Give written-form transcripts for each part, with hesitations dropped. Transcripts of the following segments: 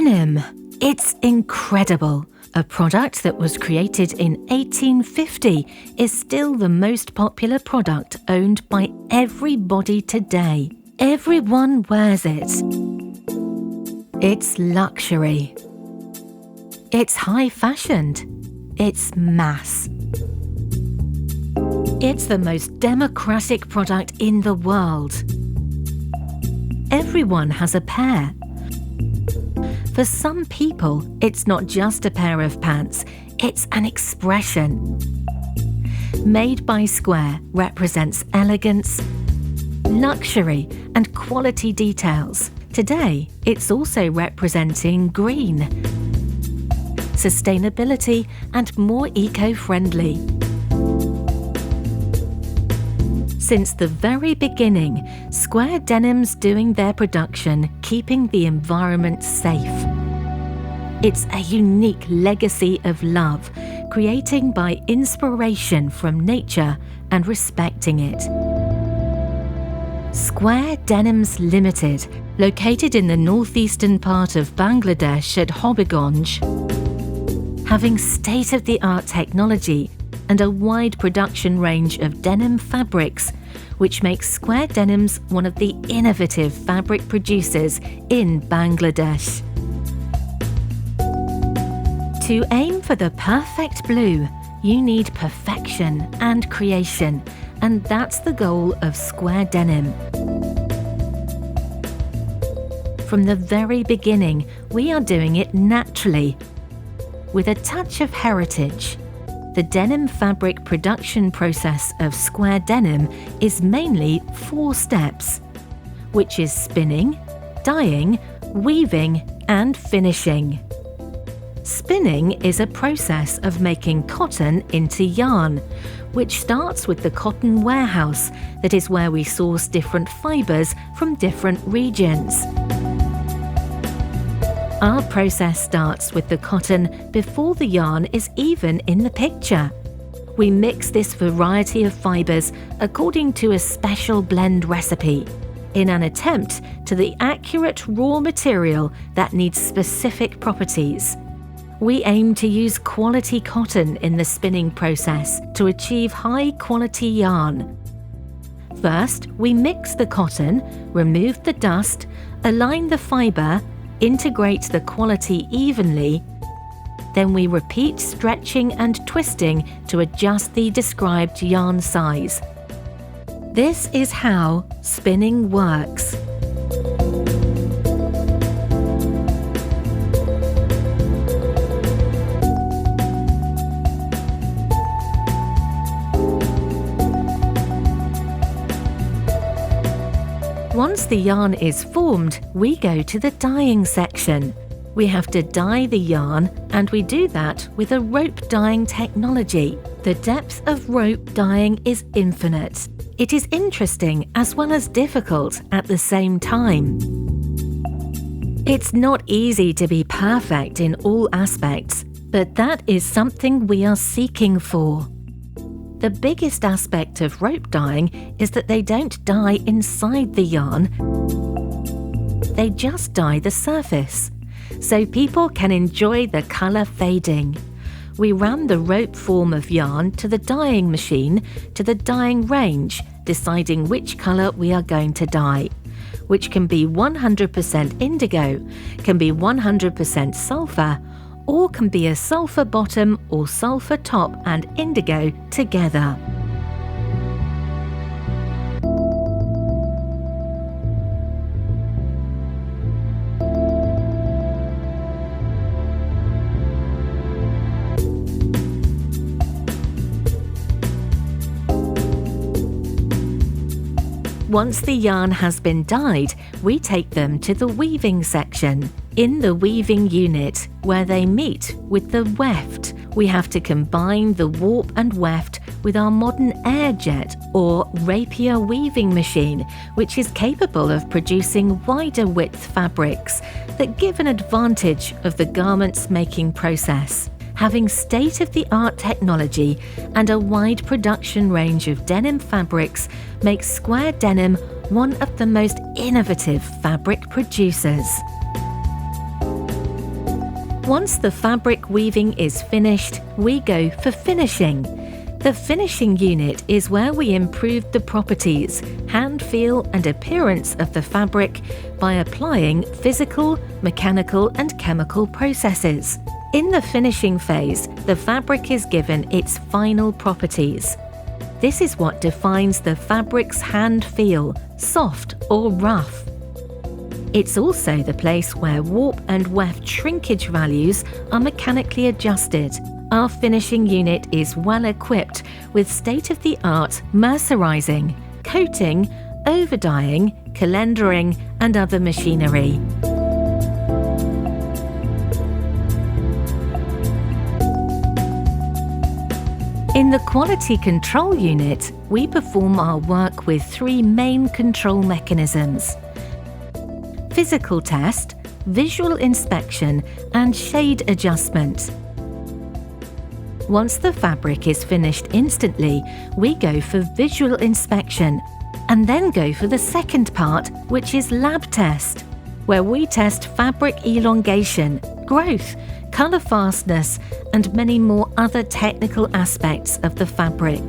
Denim. It's incredible. A product that was created in 1850 is still the most popular product owned by everybody today. Everyone wears it. It's luxury. It's high-fashioned. It's mass. It's the most democratic product in the world. Everyone has a pair. For some people, it's not just a pair of pants, it's an expression. Made by Square represents elegance, luxury, and quality details. Today, it's also representing green, sustainability, and more eco-friendly. Since the very beginning, Square Denim's doing their production, keeping the environment safe. It's a unique legacy of love, creating by inspiration from nature and respecting it. Square Denims Limited, located in the northeastern part of Bangladesh at Habiganj, having state-of-the-art technology and a wide production range of denim fabrics, which makes Square Denims one of the innovative fabric producers in Bangladesh. To aim for the perfect blue, you need perfection and creation, and that's the goal of Square Denim. From the very beginning, we are doing it naturally, with a touch of heritage. The denim fabric production process of Square Denim is mainly 4 steps, which is spinning, dyeing, weaving, and finishing. Spinning is a process of making cotton into yarn, which starts with the cotton warehouse, that is where we source different fibres from different regions. Our process starts with the cotton before the yarn is even in the picture. We mix this variety of fibres according to a special blend recipe, in an attempt to the accurate raw material that needs specific properties. We aim to use quality cotton in the spinning process to achieve high-quality yarn. First, we mix the cotton, remove the dust, align the fibre, integrate the quality evenly, then we repeat stretching and twisting to adjust the described yarn size. This is how spinning works. Once the yarn is formed, we go to the dyeing section. We have to dye the yarn, and we do that with a rope dyeing technology. The depth of rope dyeing is infinite. It is interesting as well as difficult at the same time. It's not easy to be perfect in all aspects, but that is something we are seeking for. The biggest aspect of rope dyeing is that they don't dye inside the yarn. They just dye the surface, so people can enjoy the colour fading. We run the rope form of yarn to the dyeing machine to the dyeing range, deciding which colour we are going to dye, which can be 100% indigo, can be 100% sulphur, or can be a sulphur bottom or sulphur top and indigo together. Once the yarn has been dyed, we take them to the weaving section. In the weaving unit, where they meet with the weft, we have to combine the warp and weft with our modern air jet or rapier weaving machine, which is capable of producing wider width fabrics that give an advantage of the garments making process. Having state-of-the-art technology and a wide production range of denim fabrics makes Square Denim one of the most innovative fabric producers. Once the fabric weaving is finished, we go for finishing. The finishing unit is where we improve the properties, hand feel and appearance of the fabric by applying physical, mechanical and chemical processes. In the finishing phase, the fabric is given its final properties. This is what defines the fabric's hand feel, soft or rough. It's also the place where warp and weft shrinkage values are mechanically adjusted. Our finishing unit is well equipped with state-of-the-art mercerizing, coating, overdying, calendering and other machinery. In the quality control unit, we perform our work with 3 main control mechanisms: physical test, visual inspection and shade adjustment. Once the fabric is finished instantly, we go for visual inspection and then go for the second part, which is lab test, where we test fabric elongation, growth, colour fastness and many more other technical aspects of the fabric.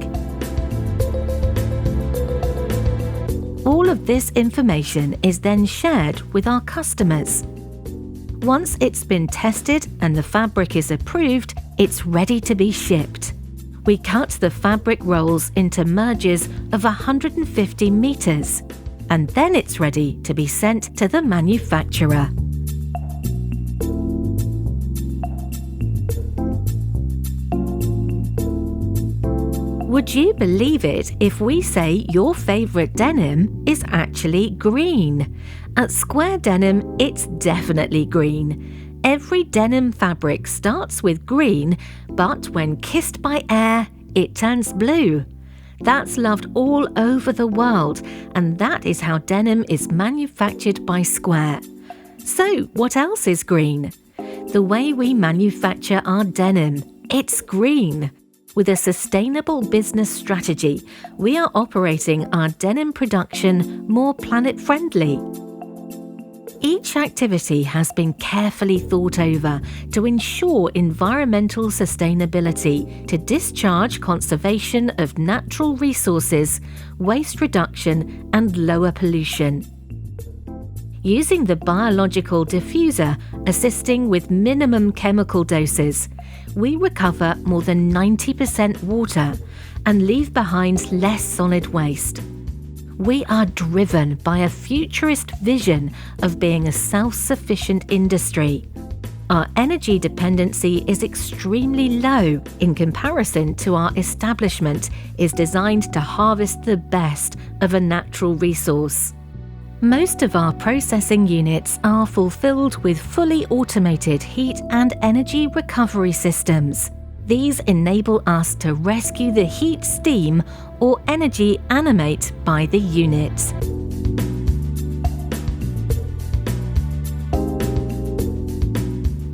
All of this information is then shared with our customers. Once it's been tested and the fabric is approved, it's ready to be shipped. We cut the fabric rolls into merges of 150 meters, and then it's ready to be sent to the manufacturer. Would you believe it if we say your favourite denim is actually green? At Square Denim, it's definitely green. Every denim fabric starts with green, but when kissed by air, it turns blue. That's loved all over the world, and that is how denim is manufactured by Square. So, what else is green? The way we manufacture our denim, it's green. With a sustainable business strategy, we are operating our denim production more planet-friendly. Each activity has been carefully thought over to ensure environmental sustainability, to discharge conservation of natural resources, waste reduction and lower pollution. Using the biological diffuser, assisting with minimum chemical doses, we recover more than 90% water and leave behind less solid waste. We are driven by a futurist vision of being a self-sufficient industry. Our energy dependency is extremely low in comparison to our establishment is designed to harvest the best of a natural resource. Most of our processing units are fulfilled with fully automated heat and energy recovery systems. These enable us to rescue the heat steam or energy animate by the unit.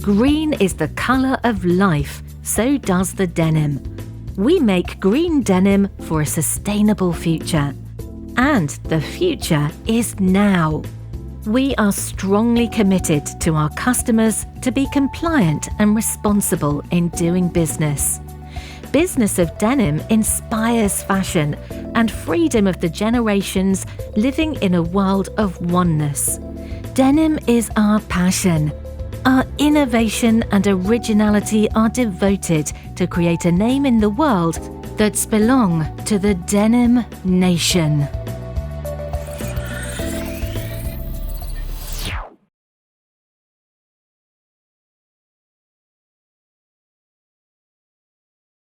Green is the colour of life, so does the denim. We make green denim for a sustainable future. And the future is now. We are strongly committed to our customers to be compliant and responsible in doing business. Business of denim inspires fashion and freedom of the generations living in a world of oneness. Denim is our passion. Our innovation and originality are devoted to create a name in the world that's belong to the denim nation.